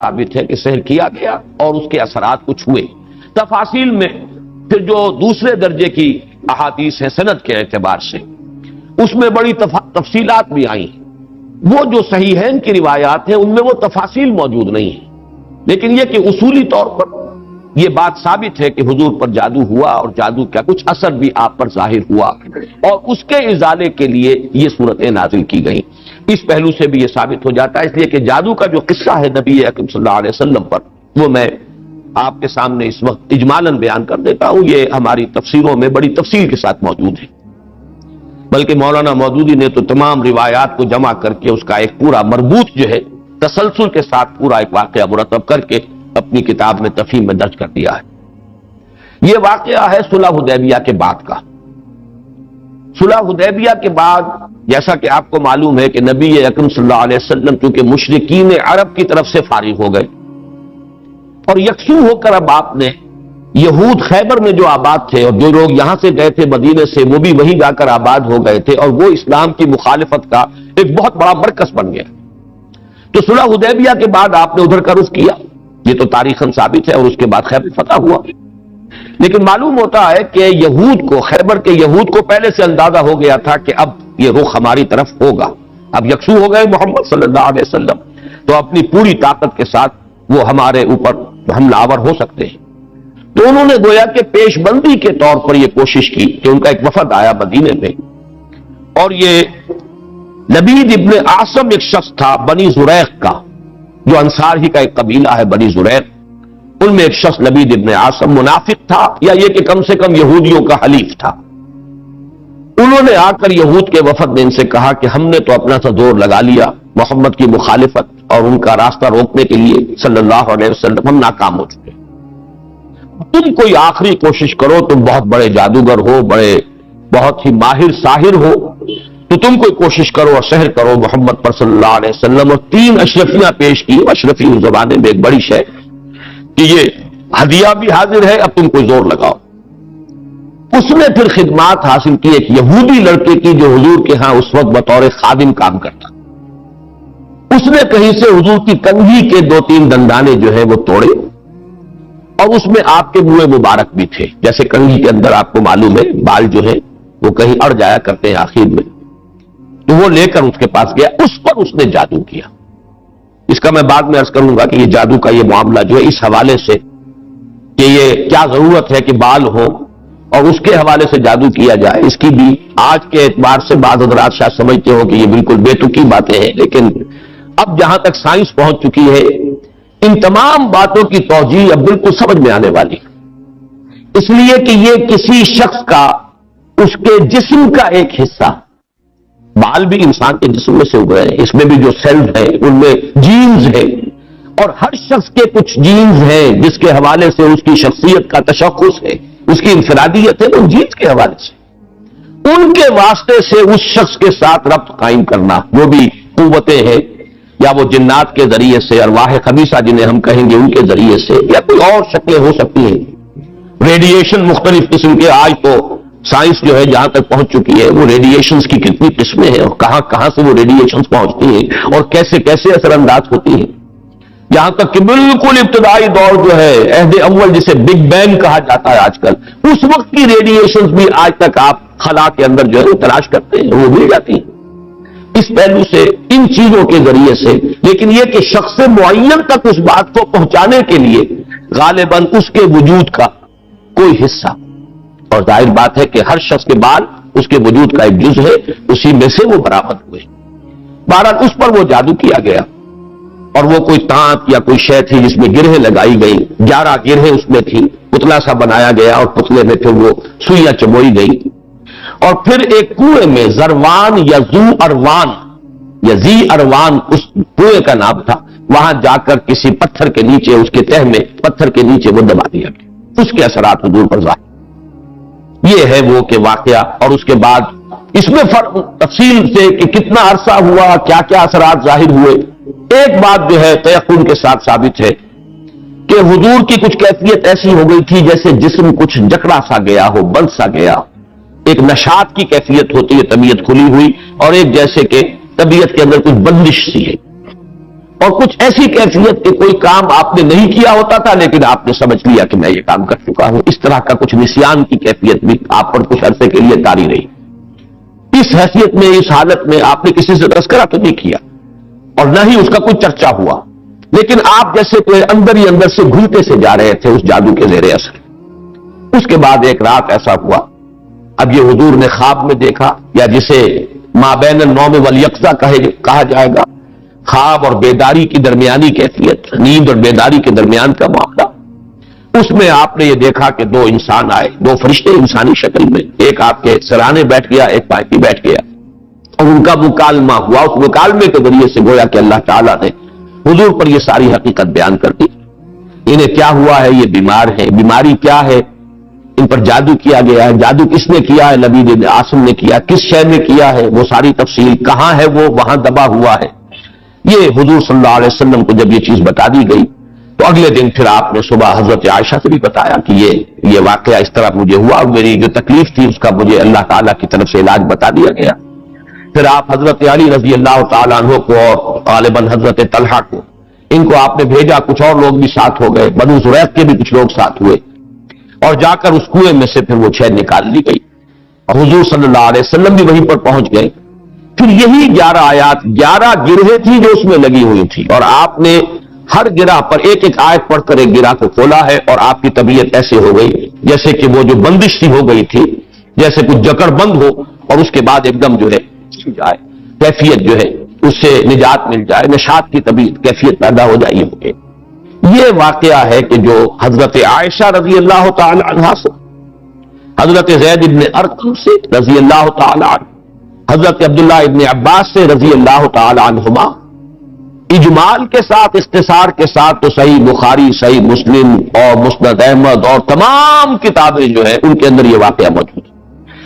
ثابت ہے کہ سحر کیا گیا اور اس کے اثرات کچھ ہوئے۔ تفاصیل میں پھر جو دوسرے درجے کی احادیث ہیں سند کے اعتبار سے، اس میں بڑی تفصیلات بھی آئی ہیں۔ وہ جو صحیحین کی روایات ہیں ان میں وہ تفاصیل موجود نہیں ہیں، لیکن یہ کہ اصولی طور پر یہ بات ثابت ہے کہ حضور پر جادو ہوا اور جادو کا کچھ اثر بھی آپ پر ظاہر ہوا، اور اس کے ازالے کے لیے یہ صورتیں نازل کی گئیں۔ اس پہلو سے بھی یہ ثابت ہو جاتا ہے، اس لیے کہ جادو کا جو قصہ ہے نبی اکرم صلی اللہ علیہ وسلم پر، وہ میں آپ کے سامنے اس وقت اجمالاً بیان کر دیتا ہوں۔ یہ ہماری تفسیروں میں بڑی تفصیل کے ساتھ موجود ہے، بلکہ مولانا مودودی نے تو تمام روایات کو جمع کر کے اس کا ایک پورا مربوط جو ہے تسلسل کے ساتھ پورا ایک واقعہ مرتب کر کے اپنی کتاب میں تفہیم میں درج کر دیا ہے۔ یہ واقعہ ہے صلح حدیبیہ کے بعد کا۔ صلح حدیبیہ کے بعد جیسا کہ آپ کو معلوم ہے کہ نبی اکرم صلی اللہ علیہ وسلم چونکہ مشرکین عرب کی طرف سے فارغ ہو گئے اور یکسو ہو کر اب آپ نے یہود خیبر میں جو آباد تھے اور جو لوگ یہاں سے گئے تھے مدینے سے، وہ بھی وہیں جا کر آباد ہو گئے تھے، اور وہ اسلام کی مخالفت کا ایک بہت بڑا مرکز بن گیا۔ تو صلح حدیبیہ کے بعد آپ نے ادھر کا رخ کیا، یہ تو تاریخاً ثابت ہے، اور اس کے بعد خیبر فتح ہوا۔ لیکن معلوم ہوتا ہے کہ یہود کو، خیبر کے یہود کو پہلے سے اندازہ ہو گیا تھا کہ اب یہ رخ ہماری طرف ہوگا، اب یکسو ہو گئے محمد صلی اللہ علیہ وسلم، تو اپنی پوری طاقت کے ساتھ وہ ہمارے اوپر حملہ آور ہو سکتے ہیں۔ تو انہوں نے گویا کہ پیش بندی کے طور پر یہ کوشش کی کہ ان کا ایک وفد آیا مدینے میں، اور یہ لبید ابن عاصم ایک شخص تھا بنی زریق کا، جو انصار ہی کا ایک قبیلہ ہے بنی زریق، ان میں ایک شخص لبید ابن عاصم منافق تھا، یا یہ کہ کم سے کم یہودیوں کا حلیف تھا۔ انہوں نے آ کر یہود کے وفد نے ان سے کہا کہ ہم نے تو اپنا سا زور لگا لیا محمد کی مخالفت اور ان کا راستہ روکنے کے لیے صلی اللہ علیہ وسلم، ہم ناکام ہو چکے، تم کوئی آخری کوشش کرو، تم بہت بڑے جادوگر ہو، بہت ہی ماہر ساحر ہو، تو تم کوئی کوشش کرو اور سحر کرو محمد پر صلی اللہ علیہ وسلم۔ اور 3 اشرفیاں پیش کی، اشرفی اس زمانے میں ایک بڑی شے کہ یہ ہدیہ بھی حاضر ہے، اب تم کوئی زور لگاؤ۔ اس نے پھر خدمات حاصل کی ایک یہودی لڑکے کی جو حضور کے ہاں اس وقت بطور خادم کام کرتا، اس نے کہیں سے حضور کی کنگھی کے 2-3 دندانے جو ہے وہ توڑے، اور اس میں آپ کے منہ مبارک بھی تھے، جیسے کنگھی کے اندر آپ کو معلوم ہے بال جو ہے وہ کہیں اڑ جایا کرتے ہیں آخر میں، تو وہ لے کر اس کے پاس گیا، اس پر اس نے جادو کیا۔ اس کا میں بعد میں عرض کروں گا کہ یہ جادو کا یہ معاملہ جو ہے اس حوالے سے کہ یہ کیا ضرورت ہے کہ بال ہو اور اس کے حوالے سے جادو کیا جائے، اس کی بھی آج کے اعتبار سے بعض حضرات شاید سمجھتے ہو کہ یہ بالکل بے تکی باتیں ہیں، لیکن اب جہاں تک سائنس پہنچ چکی ہے ان تمام باتوں کی توجیہ اب بالکل سمجھ میں آنے والی، اس لیے کہ یہ کسی شخص کا، اس کے جسم کا ایک حصہ، بال بھی انسان کے جسم میں سے اگے ہیں، اس میں بھی جو سیلز ہیں ان میں جینز ہیں، اور ہر شخص کے کچھ جینز ہیں جس کے حوالے سے اس کی شخصیت کا تشخص ہے، اس کی انفرادیت ہے، تو ان جینز کے حوالے سے ان کے واسطے سے اس شخص کے ساتھ ربط قائم کرنا، جو بھی قوتیں ہیں، یا وہ جنات کے ذریعے سے، ارواح خبیثہ جنہیں ہم کہیں گے ان کے ذریعے سے، یا کوئی اور شکلیں ہو سکتی ہیں، ریڈیشن مختلف قسم کے، آج تو سائنس جو ہے جہاں تک پہنچ چکی ہے وہ ریڈیشنز کی کتنی قسمیں ہیں اور کہاں کہاں سے وہ ریڈیشنز پہنچتی ہیں اور کیسے کیسے اثر انداز ہوتی ہیں، یہاں تک کہ بالکل ابتدائی دور جو ہے عہد اول جسے بگ بینگ کہا جاتا ہے آج کل، اس وقت کی ریڈیشنز بھی آج تک آپ خلا کے اندر جو ہے تلاش کرتے ہیں، وہ مل جاتی ہیں۔ اس پہلو سے ان چیزوں کے ذریعے سے، لیکن یہ کہ شخص معین تک اس بات کو پہنچانے کے لیے غالباً اس کے وجود کا کوئی حصہ، اور ظاہر بات ہے کہ ہر شخص کے بال اس کے وجود کا ایک جز ہے، اسی میں سے وہ برآمد ہوئے۔ بہرحال اس پر وہ جادو کیا گیا، اور وہ کوئی تانت یا کوئی شے تھی جس میں گرہیں لگائی گئی، 11 گرہیں اس میں تھی، پتلا سا بنایا گیا اور پتلے میں پھر وہ سوئیاں چبوئی گئی، اور پھر ایک کنویں میں زروان یا زو اروان یا زی اروان اس کنویں کا نام تھا، وہاں جا کر کسی پتھر کے نیچے، اس کے تہ میں پتھر کے نیچے وہ دبا دیا گیا، اس کے اثرات حضور پر ظاہر۔ یہ ہے وہ کہ واقعہ، اور اس کے بعد اس میں فرق تفصیل سے کہ کتنا عرصہ ہوا، کیا کیا اثرات ظاہر ہوئے۔ ایک بات جو ہے تیقن کے ساتھ ثابت ہے کہ حضور کی کچھ کیفیت ایسی ہو گئی تھی جیسے جسم کچھ جکڑا سا گیا ہو، بند سا گیا، ایک نشاط کی کیفیت ہوتی ہے، طبیعت کھلی ہوئی، اور ایک جیسے کہ طبیعت کے اندر کچھ بندش سی ہے۔ اور کچھ ایسی کیفیت کہ کوئی کام آپ نے نہیں کیا ہوتا تھا لیکن آپ نے سمجھ لیا کہ میں یہ کام کر چکا ہوں. اس طرح کا کچھ نسیان کی کیفیت بھی آپ پر کچھ عرصے کے لیے طاری رہی. اس حیثیت میں اس حالت میں آپ نے کسی سے تذکرہ تو نہیں کیا اور نہ ہی اس کا کوئی چرچا ہوا، لیکن آپ جیسے کوئی اندر ہی اندر سے گھلتے سے جا رہے تھے اس جادو کے زیر اثر. اس کے بعد ایک رات ایسا ہوا، اب یہ حضور نے خواب میں دیکھا، یا جسے ما بین النوم والیقظہ کہا جائے گا، خواب اور بیداری کی درمیانی کیفیت، نیند اور بیداری کے درمیان کا معاملہ. اس میں آپ نے یہ دیکھا کہ دو انسان آئے، دو فرشتے انسانی شکل میں، ایک آپ کے سرانے بیٹھ گیا، ایک پاس بیٹھ گیا، اور ان کا مکالمہ ہوا. اس مکالمے کے ذریعے سے گویا کہ اللہ تعالیٰ نے حضور پر یہ ساری حقیقت بیان کر دی. انہیں کیا ہوا ہے، یہ بیمار ہے، بیماری کیا ہے، ان پر جادو کیا گیا ہے، جادو کس نے کیا ہے، لبید بن عاصم نے کیا، کس شہر میں کیا ہے، وہ ساری تفصیل، کہاں ہے وہ، وہاں دبا ہوا ہے. یہ حضور صلی اللہ علیہ وسلم کو جب یہ چیز بتا دی گئی تو اگلے دن پھر آپ نے صبح حضرت عائشہ سے بھی بتایا کہ یہ واقعہ اس طرح مجھے ہوا اور میری جو تکلیف تھی اس کا مجھے اللہ تعالیٰ کی طرف سے علاج بتا دیا گیا. پھر آپ حضرت علی رضی اللہ تعالیٰ عنہ کو اور غالباً حضرت طلحہ کو، ان کو آپ نے بھیجا، کچھ اور لوگ بھی ساتھ ہو گئے، بنو زریق کے بھی کچھ لوگ ساتھ ہوئے، اور جا کر اس کنویں میں سے پھر وہ چھید نکال لی گئی اور حضور صلی اللہ علیہ وسلم بھی وہیں پر پہنچ گئے. پھر یہی 11 آیات، 11 گرہیں تھی جو اس میں لگی ہوئی تھی، اور آپ نے ہر گرہ پر ایک ایک آیت پڑھ کر ایک گرہ کو کھولا ہے، اور آپ کی طبیعت ایسے ہو گئی جیسے کہ وہ جو بندش تھی ہو گئی تھی، جیسے کچھ جکڑ بند ہو اور اس کے بعد ایک دم جو ہے جائے، کیفیت جو ہے اس سے نجات مل جائے، نشاط کی طبیعت کیفیت پیدا ہو جائے. ہوگی یہ واقعہ ہے کہ جو حضرت عائشہ رضی اللہ تعالی عنہا سے، حضرت زید ابن ارقم سے رضی اللہ تعالی عنہ، حضرت عبداللہ ابن عباس سے رضی اللہ تعالی عنہما، اجمال کے ساتھ، اختصار کے ساتھ تو صحیح بخاری، صحیح مسلم اور مسند احمد اور تمام کتابیں جو ہیں ان کے اندر یہ واقعہ موجود ہے.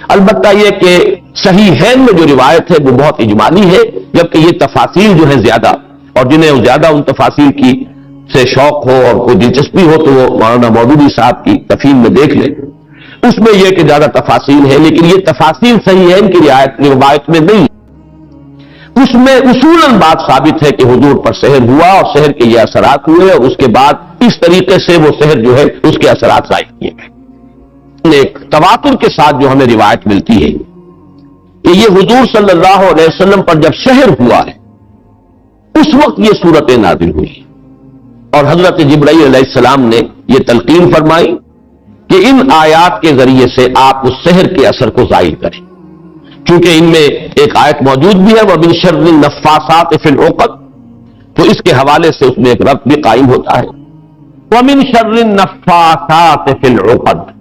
البتہ یہ کہ صحیحین میں جو روایت ہے وہ بہت اجمالی ہے، جبکہ یہ تفاصیل جو ہے زیادہ، اور جنہیں زیادہ ان تفاصیل کی سے شوق ہو اور کوئی دلچسپی ہو تو وہ مولانا مودودی صاحب کی تفہیم میں دیکھ لیں. اس میں یہ کہ زیادہ تفاصیل ہے، لیکن یہ تفاصیل صحیحین کی روایت میں نہیں. اس میں اصولاً بات ثابت ہے کہ حضور پر سحر ہوا اور سحر کے یہ اثرات ہوئے، اور اس کے بعد اس طریقے سے وہ سحر جو ہے اس کے اثرات ظاہر کیے گئے. ایک تواتر کے ساتھ جو ہمیں روایت ملتی ہے کہ یہ حضور صلی اللہ علیہ وسلم پر جب سحر ہوا ہے اس وقت یہ صورتیں نازل ہوئی، اور حضرت جبرائیل علیہ السلام نے یہ تلقین فرمائی کہ ان آیات کے ذریعے سے آپ اس سحر کے اثر کو ظاہر کریں. چونکہ ان میں ایک آیت موجود بھی ہے وَمِن شَرِّ النَّفَّاثَاتِ فِي الْعُقَدِ، تو اس کے حوالے سے اس میں ایک ربط بھی قائم ہوتا ہے. وَمِن شَرِّ النَّفَّاثَاتِ فِي الْعُقَدِ،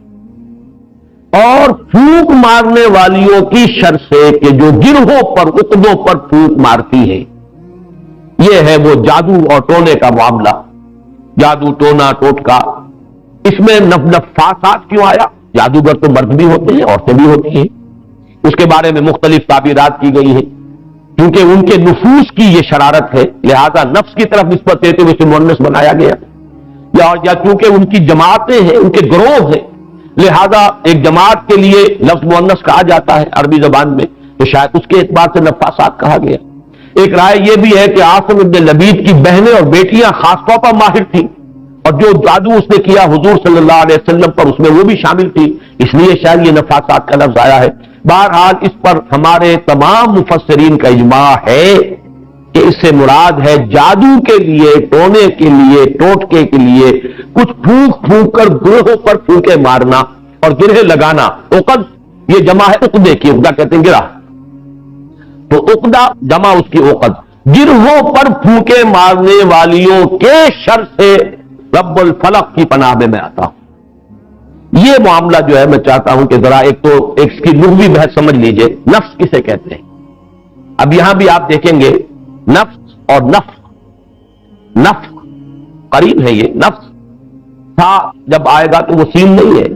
اور پھونک مارنے والیوں کی شر سے کہ جو گرہوں پر، عقدوں پر پھونک مارتی ہے. یہ ہے وہ جادو اور ٹونے کا معاملہ، جادو ٹونا ٹوٹکا. اس میں نفاسات کیوں آیا؟ جادوگر تو مرد بھی ہوتے ہیں، عورتیں بھی ہوتی ہیں. اس کے بارے میں مختلف تعبیرات کی گئی ہیں، کیونکہ ان کے نفوس کی یہ شرارت ہے، لہذا نفس کی طرف نسبت دیتے ہوئے اسے مؤنث بنایا گیا، یا کیونکہ ان کی جماعتیں ہیں، ان کے گروہ ہیں، لہذا ایک جماعت کے لیے لفظ مؤنث کہا جاتا ہے عربی زبان میں، تو شاید اس کے اعتبار سے نفاسات کہا گیا. ایک رائے یہ بھی ہے کہ عاصم ابن لبید کی بہنیں اور بیٹیاں خاص طور پر ماہر تھیں، اور جو جادو اس نے کیا حضور صلی اللہ علیہ وسلم پر اس میں وہ بھی شامل تھی، اس لیے شاید یہ نفاسات کا لفظ آیا ہے. بہرحال اس پر ہمارے تمام مفسرین کا اجماع ہے کہ اس سے مراد ہے جادو کے لیے، ٹونے کے لیے، ٹوٹکے کے لیے کچھ پھونک پھونک کر گروہوں پر پھونکے مارنا اور گرہ لگانا. عقد یہ جمع ہے عقدے کی، عقدہ کہتے ہیں گرہ، تو عقدہ جمع اس کی عقد. گرہوں پر پھونکے مارنے والیوں کے شر سے رب الفلق کی پناہ میں آتا ہوں. یہ معاملہ جو ہے میں چاہتا ہوں کہ ذرا ایک اس کی لغوی بحث سمجھ لیجئے. نفس کسے کہتے ہیں؟ اب یہاں بھی آپ دیکھیں گے نفس اور نفس قریب ہے. یہ نفس تھا جب آئے گا تو وہ سین نہیں ہے،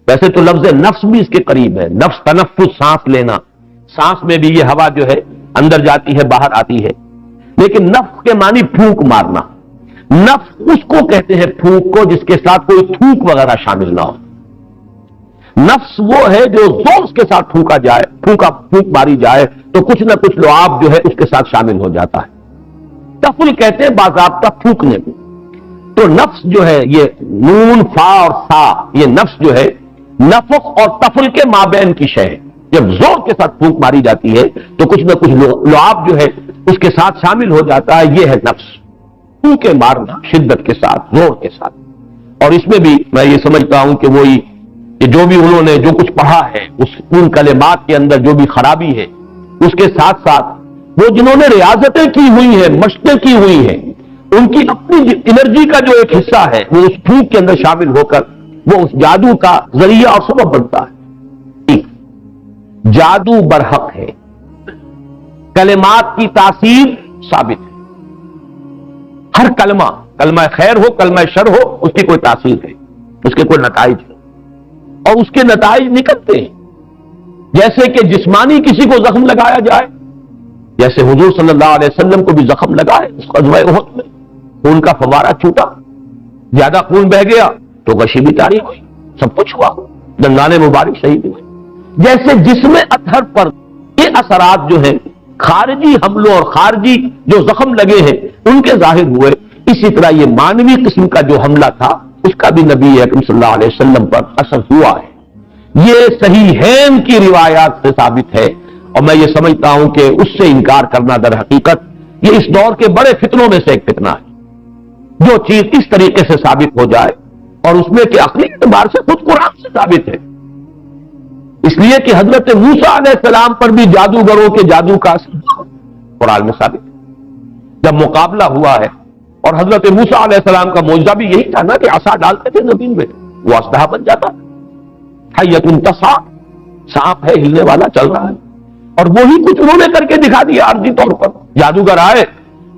ویسے تو لفظ نفس بھی اس کے قریب ہے. نفس تنفس، سانس لینا، سانس میں بھی یہ ہوا جو ہے اندر جاتی ہے باہر آتی ہے، لیکن نفس کے معنی پھونک مارنا. نفس اس کو کہتے ہیں پھونک کو جس کے ساتھ کوئی تھوک وغیرہ شامل نہ ہو. نفس وہ ہے جو زور کے ساتھ پھونکا جائے، پھونک ماری جائے تو کچھ نہ کچھ لعاب جو ہے اس کے ساتھ شامل ہو جاتا ہے. تفل کہتے ہیں باضابطہ پھونکنے کو. تو نفس جو ہے یہ نون فا اور سا، یہ نفس جو ہے نفخ اور تفل کے مابین کی شے ہے. جب زور کے ساتھ پھونک ماری جاتی ہے تو کچھ نہ کچھ لعاب جو ہے اس کے ساتھ شامل ہو جاتا ہے. یہ ہے نفس، پھونکے مارنا شدت کے ساتھ، زور کے ساتھ. اور اس میں بھی میں یہ سمجھتا ہوں کہ وہی کہ جو بھی انہوں نے جو کچھ پڑھا ہے اس ان کلمات کے اندر جو بھی خرابی ہے، اس کے ساتھ ساتھ وہ جنہوں نے ریاضتیں کی ہوئی ہیں، مشقیں کی ہوئی ہیں، ان کی اپنی انرجی کا جو ایک حصہ ہے وہ اس پھونک کے اندر شامل ہو کر وہ اس جادو کا ذریعہ اور سبب بنتا ہے. جادو برحق ہے، کلمات کی تاثیر ثابت ہے. ہر کلمہ خیر ہو، کلمہ شر ہو، اس کی کوئی تاثیر ہے، اس کے کوئی نتائج ہے اور اس کے نتائج نکلتے ہیں. جیسے کہ جسمانی کسی کو زخم لگایا جائے، جیسے حضور صلی اللہ علیہ وسلم کو بھی زخم لگائے اس غزوہ احد میں، خون کا فوارہ چھوٹا، زیادہ خون بہ گیا تو غشی بھی طاری ہوئی، سب کچھ ہوا، دندان مبارک شہید ہوئے. جیسے جسم اطہر پر یہ اثرات جو ہیں خارجی حملوں اور خارجی جو زخم لگے ہیں ان کے ظاہر ہوئے، اسی طرح یہ مانوی قسم کا جو حملہ تھا اس کا بھی نبی اکرم صلی اللہ علیہ وسلم پر اثر ہوا ہے. یہ صحیحین کی روایات سے ثابت ہے اور میں یہ سمجھتا ہوں کہ اس سے انکار کرنا در حقیقت یہ اس دور کے بڑے فتنوں میں سے ایک فتنہ ہے. جو چیز اس طریقے سے ثابت ہو جائے اور اس میں کہ عقلی اعتبار سے خود قرآن سے ثابت ہے. اس لیے کہ حضرت موسیٰ علیہ السلام پر بھی جادوگروں کے جادو کا اثر قرآن میں ثابت ہے. جب مقابلہ ہوا ہے اور حضرت موسیٰ علیہ السلام کا معجزہ بھی یہی تھا نا کہ عصا ڈالتے تھے زمین میں وہ اسلحہ بن جاتا. حیۃ تسعیٰ، سانپ ہے ہلنے والا، چل رہا ہے. اور وہی کچھ انہوں نے کر کے دکھا دیا عارضی طور پر. جادوگر آئے،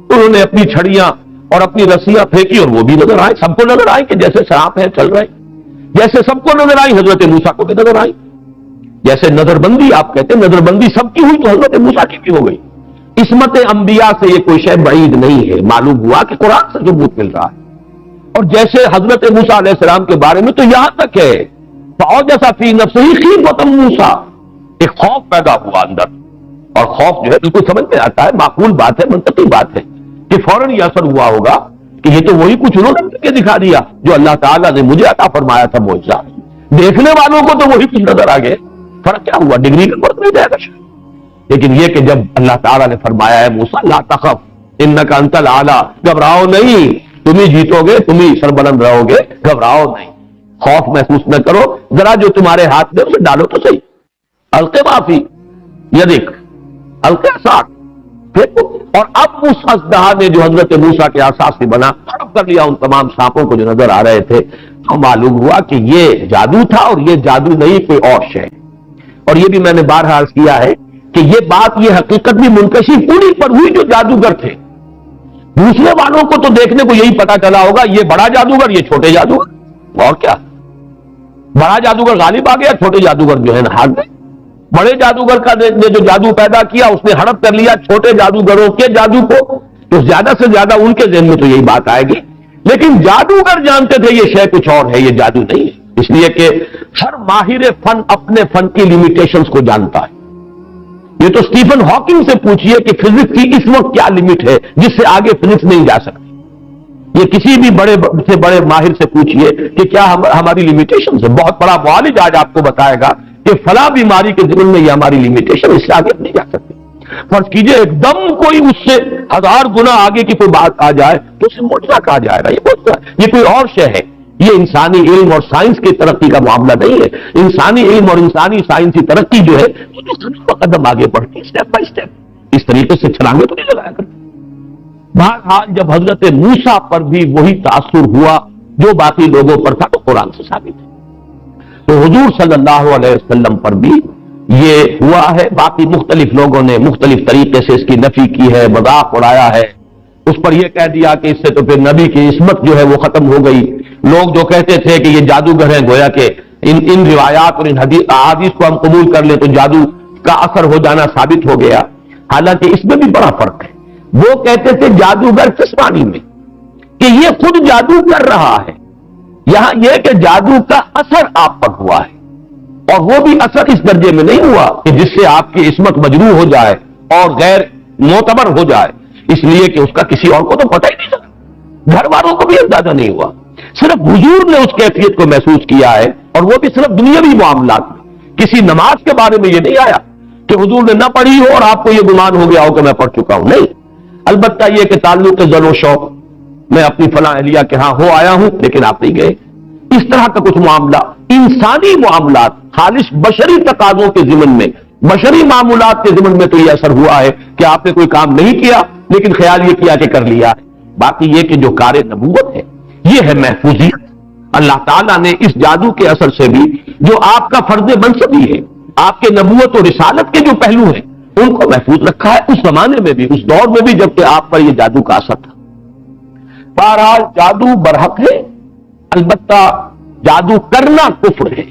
انہوں نے اپنی چھڑیاں اور اپنی رسیاں پھینکی اور وہ بھی نظر آئے، سب کو نظر آئے کہ جیسے سانپ ہے چل رہے. جیسے سب کو نظر آئی حضرت موسیٰ کو بھی نظر آئی. جیسے نظر بندی آپ کہتے ہیں، نظر بندی سب کی ہوئی تو حضرت موسیٰ کی بھی ہو گئی. عصمت انبیاء سے یہ کوئی شے بعید نہیں ہے. معلوم ہوا کہ قرآن سے ثبوت مل رہا ہے. اور جیسے حضرت موسیٰ علیہ السلام کے بارے میں تو یہاں تک ہے فَأَوْجَسَ فِي نَفْسِهِ خِیفَةً موسیٰ، ایک خوف پیدا ہوا اندر. اور خوف جو ہے بالکل سمجھ میں آتا ہے، معقول بات ہے، منطقی بات ہے کہ فوراً یہ اثر ہوا ہوگا کہ یہ تو وہی کچھ انہوں نے کر کے دکھا دیا جو اللہ تعالیٰ نے مجھے عطا فرمایا تھا معجزہ. دیکھنے والوں کو تو وہی کچھ نظر آ گئے. فرق کیا ہوا؟ ڈگری کا فرق نہیں جائے گا شاید. لیکن یہ کہ جب اللہ تعالیٰ نے فرمایا ہے موسیٰ لا تخف انک انت الاعلی، گھبراؤ نہیں، تم ہی جیتو گے، تم ہی سربلند رہو گے، گھبراؤ نہیں، خوف محسوس نہ کرو، ذرا جو تمہارے ہاتھ میں اسے ڈالو تو صحیح. القی ما فی یدک، القی عصاک، پھینکو. اور اب اس اسدہا نے جو حضرت موسیٰ کے عصا سے بنا ہڑپ کر لیا ان تمام سانپوں کو جو نظر آ رہے تھے. تو معلوم ہوا کہ یہ جادو تھا اور یہ جادو نہیں کوئی اور شے. اور یہ بھی میں نے بارہا عرض کیا ہے کہ یہ بات، یہ حقیقت بھی منکشف پوری پر ہوئی جو جادوگر تھے. دوسرے والوں کو تو دیکھنے کو یہی پتا چلا ہوگا یہ بڑا جادوگر، یہ چھوٹے جادوگر. اور کیا، بڑا جادوگر غالب آ گیا، چھوٹے جادوگر جو ہے نا ہار گئے. بڑے جادوگر کا نے جو جادو پیدا کیا اس نے ہڑپ کر لیا چھوٹے جادوگروں کے جادو کو، تو زیادہ سے زیادہ ان کے ذہن میں تو یہی بات آئے گی. لیکن جادوگر جانتے تھے یہ شے کچھ اور ہے، یہ جادو نہیں ہے. اس لیے کہ ہر ماہر فن اپنے فن کی لیمیٹیشنز کو جانتا ہے. یہ تو اسٹیفن ہاکنگ سے پوچھئے کہ فزکس کی اس وقت کیا لمٹ ہے جس سے آگے فزکس نہیں جا سکتی. یہ کسی بھی بڑے سے بڑے ماہر سے پوچھئے کہ کیا ہماری لیمیٹیشنز ہے. بہت بڑا معالج آج آپ کو بتائے گا کہ فلاں بیماری کے ضمن میں یہ ہماری لیمیٹیشن، اس سے آگے نہیں جا سکتی. فرض کیجئے ایک دم کوئی اس سے 1000 گنا آگے کی کوئی بات آ جائے تو اسے معجزہ کہا جائے گا. یہ کوئی اور شے ہے. یہ انسانی علم اور سائنس کی ترقی کا معاملہ نہیں ہے. انسانی علم اور انسانی سائنسی ترقی جو ہے وہ تو قدم بہ قدم آگے بڑھتی ہے، اسٹیپ بائی اسٹیپ. اس طریقے سے چھلانگیں تو نہیں لگایا کرتے. بہرحال جب حضرت موسیٰ پر بھی وہی تاثر ہوا جو باقی لوگوں پر تھا تو قرآن سے ثابت ہے. تو حضور صلی اللہ علیہ وسلم پر بھی یہ ہوا ہے. باقی مختلف لوگوں نے مختلف طریقے سے اس کی نفی کی ہے، مذاق اڑایا ہے. اس پر یہ کہہ دیا کہ اس سے تو پھر نبی کی عصمت جو ہے وہ ختم ہو گئی. لوگ جو کہتے تھے کہ یہ جادوگر ہیں، گویا کہ ان روایات اور ان احادیث کو ہم قبول کر لیں تو جادو کا اثر ہو جانا ثابت ہو گیا. حالانکہ اس میں بھی بڑا فرق ہے. وہ کہتے تھے جادوگر کس معنی میں کہ یہ خود جادو کر رہا ہے. یہاں یہ کہ جادو کا اثر آپ پر ہوا ہے، اور وہ بھی اثر اس درجے میں نہیں ہوا کہ جس سے آپ کی عصمت مجروح ہو جائے اور غیر معتبر ہو جائے. اس لیے کہ اس کا کسی اور کو تو پتہ ہی نہیں چلا، گھر والوں کو بھی اندازہ نہیں ہوا، صرف حضور نے اس کیفیت کو محسوس کیا ہے، اور وہ بھی صرف دنیاوی معاملات میں۔ کسی نماز کے بارے میں یہ نہیں آیا کہ حضور نے نہ پڑھی ہو اور آپ کو یہ گمان ہو گیا ہو کہ میں پڑھ چکا ہوں، نہیں، البتہ یہ کہ تعلق ذل و شوق، میں اپنی فلاں اہلیہ کے ہاں ہو آیا ہوں لیکن آپ نہیں گئے، اس طرح کا کچھ معاملہ، انسانی معاملات، خالص بشری تقاضوں کے ضمن میں، بشری معمولات کے ضمن میں تو یہ اثر ہوا ہے کہ آپ نے کوئی کام نہیں کیا لیکن خیال یہ کیا کہ کر لیا۔ باقی یہ کہ جو کار نبوت ہے یہ ہے محفوظیت۔ اللہ تعالیٰ نے اس جادو کے اثر سے بھی جو آپ کا فرض منصبی ہے، آپ کے نبوت و رسالت کے جو پہلو ہیں ان کو محفوظ رکھا ہے، اس زمانے میں بھی، اس دور میں بھی جبکہ آپ پر یہ جادو کا اثر تھا۔ بہرحال جادو برحق ہے، البتہ جادو کرنا کفر ہے۔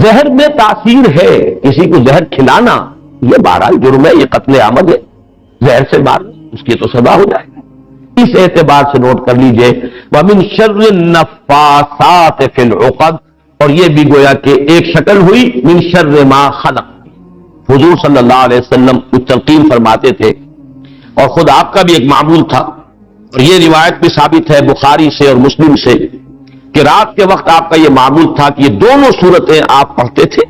زہر میں تاثیر ہے، کسی کو زہر کھلانا یہ بہرحال جرم ہے، یہ قتل عمد ہے، زہر سے مار اس کی تو سزا ہو جائے گا۔ اس اعتبار سے نوٹ کر لیجئے وَمِن شَرِّ النَّفَّاثَاتِ فِي الْعُقَدِ، اور یہ بھی گویا کہ ایک شکل ہوئی من شر ما خلق۔ حضور صلی اللہ علیہ وسلم کچھ تلقین فرماتے تھے، اور خود آپ کا بھی ایک معمول تھا، اور یہ روایت بھی ثابت ہے بخاری سے اور مسلم سے کہ رات کے وقت آپ کا یہ معمول تھا کہ یہ دونوں صورتیں آپ پڑھتے تھے،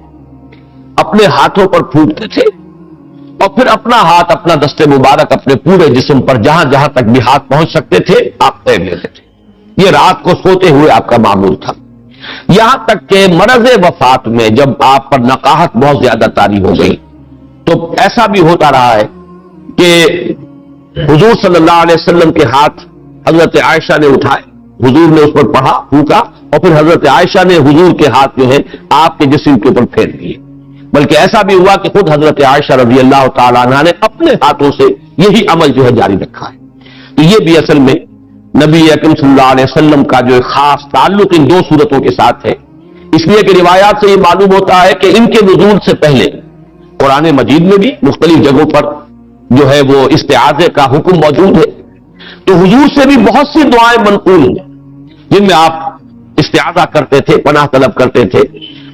اپنے ہاتھوں پر پھونکتے تھے، اور پھر اپنا ہاتھ، اپنا دست مبارک اپنے پورے جسم پر جہاں جہاں تک بھی ہاتھ پہنچ سکتے تھے آپ پھیر لیتے تھے۔ یہ رات کو سوتے ہوئے آپ کا معمول تھا، یہاں تک کہ مرض وفات میں جب آپ پر نقاہت بہت زیادہ طاری ہو گئی تو ایسا بھی ہوتا رہا ہے کہ حضور صلی اللہ علیہ وسلم کے ہاتھ حضرت عائشہ نے اٹھائے، حضور نے اس پر پڑھا، پھونکا، اور پھر حضرت عائشہ نے حضور کے ہاتھ جو ہے آپ کے جسم کے اوپر پھیر دیے، بلکہ ایسا بھی ہوا کہ خود حضرت عائشہ رضی اللہ تعالیٰ عنہ نے اپنے ہاتھوں سے یہی عمل جو ہے جاری رکھا ہے۔ تو یہ بھی اصل میں نبی اکرم صلی اللہ علیہ وسلم کا جو خاص تعلق ان دو صورتوں کے ساتھ ہے، اس لیے کہ روایات سے یہ معلوم ہوتا ہے کہ ان کے نزول سے پہلے قرآن مجید میں بھی مختلف جگہوں پر جو ہے وہ استعاذے کا حکم موجود ہے، تو حضور سے بھی بہت سی دعائیں منقول ہیں جن میں آپ استعاذہ کرتے تھے، پناہ طلب کرتے تھے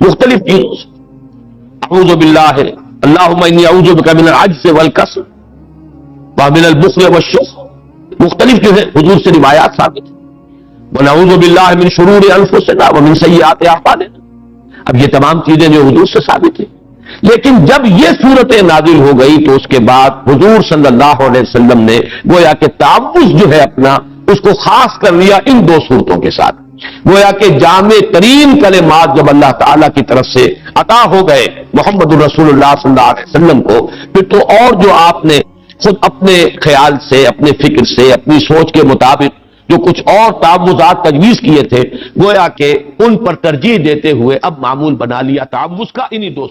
مختلف چیزوں سے۔ اعوذ باللہ اللہم انی اعوذ بک من العجز والکسل ومن البخل والشح، مختلف جو ہے حضور سے روایات ثابت ہیں۔ ونعوذ باللہ من شرور انفسنا ومن سیئات اعمالنا، اب یہ تمام چیزیں جو حضور سے ثابت ہیں، لیکن جب یہ صورتیں نازل ہو گئی تو اس کے بعد حضور صلی اللہ علیہ وسلم نے گویا کہ تعوذ جو ہے اپنا اس کو خاص کر لیا ان دو صورتوں کے ساتھ، گویا کہ جامع ترین کلمات جب اللہ تعالیٰ کی طرف سے عطا ہو گئے محمد الرسول اللہ صلی اللہ علیہ وسلم کو، پھر تو اور جو آپ نے خود اپنے خیال سے، اپنے فکر سے، اپنی سوچ کے مطابق جو کچھ اور تعوذات تجویز کیے تھے، گویا کہ ان پر ترجیح دیتے ہوئے اب معمول بنا لیا تعوذ کا انہی دو